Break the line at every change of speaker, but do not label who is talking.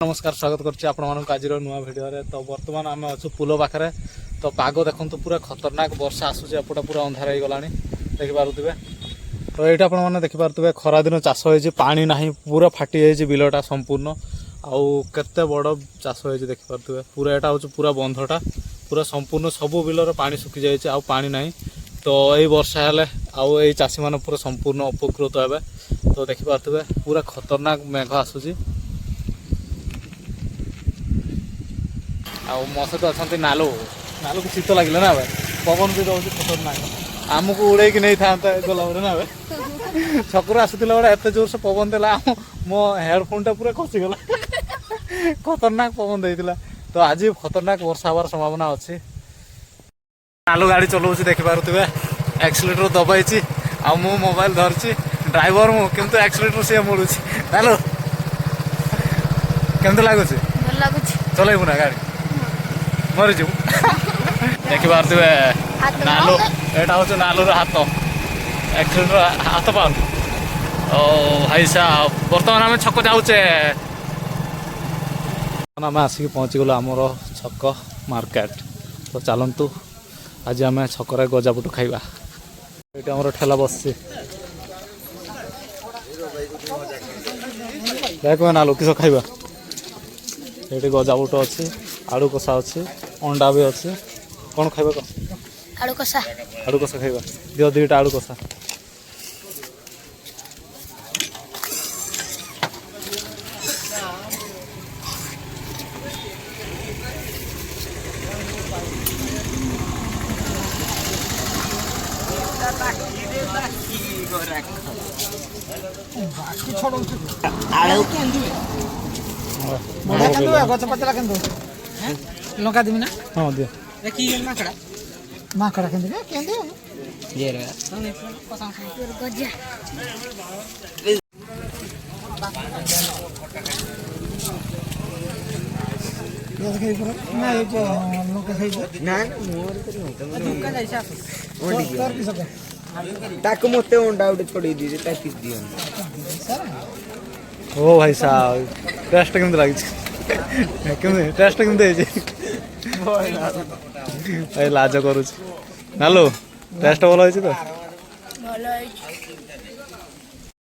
नमस्कार स्वागत करछि आपण मानक आज नुआ भिडियो रे। तो वर्तमान आम अच्छु पुल पाखे। तो पाग देखु पूरा खतरनाक वर्षा आसूचे एपटा पूरा अंधार हो गलानी देखिपे। तो ये आपने देखिपे खरा दिन चाष हो पानी ना पूरा फाटी जाइए बिलटा संपूर्ण आउ केते बड़ चाष हो देखिपे। पूरा यहाँ हूँ पूरा बंधटा पूरा संपूर्ण सबू बिलर पानी सुखी जाइए आउ पानी ना। तो यही वर्षा हेले आउ यही चाषी मैंने पूरा संपूर्ण उपकृत हे। तो देखिपे पूरा खतरनाक मेघ आसूची मो सहित अच्छा नालू नालू को शीत लगे ना भाई पवन भी रोज खतरनाक आमको उड़े नहीं था गला ना भाई छकू आसूला बड़े एत जोर से पवन देला मो हेडफोन टा पूरा खसीगला खतरनाक पवन देता। तो आज खतरनाक वर्षा हबार संभावना अच्छी। नालू गाड़ी चलाऊँ देखिपे एक्सीलेटर दबाई आ मु मोबाइल धरची ड्राइवर मु किंतु एक्सीलेटर सी मुड़ू नालू केमती लगुच चलैबू ना गाड़ी मरीज देखिपे नालू यहाँ हूँ नालूर हाथ एक्सीडेंट हाथ पाउन। ओ भाई साहब बर्तमान आम छक जाऊे आम आसिक पहुँची गलु आमर छक मार्केट। तो चलतु आज आम छक गजापुट खाइबा। ये आम ठेला बस देख नालू किस खाइबा। ये गजापुट अच्छी आलू कषा अच्छी अंडा भी अच्छी कौन खाइबा कह
आलू कषा
खाइबा दियो दुईटा आलू कषा।
लंका देवी ना
हाँ दियो
माकड़ा माकड़ा
मत अंडा गोटे छड़े दी
ओ भाई साहब टेस्ट केमती लगी टेस्ट केमती लाज करुच नालू टेस्ट भल हो।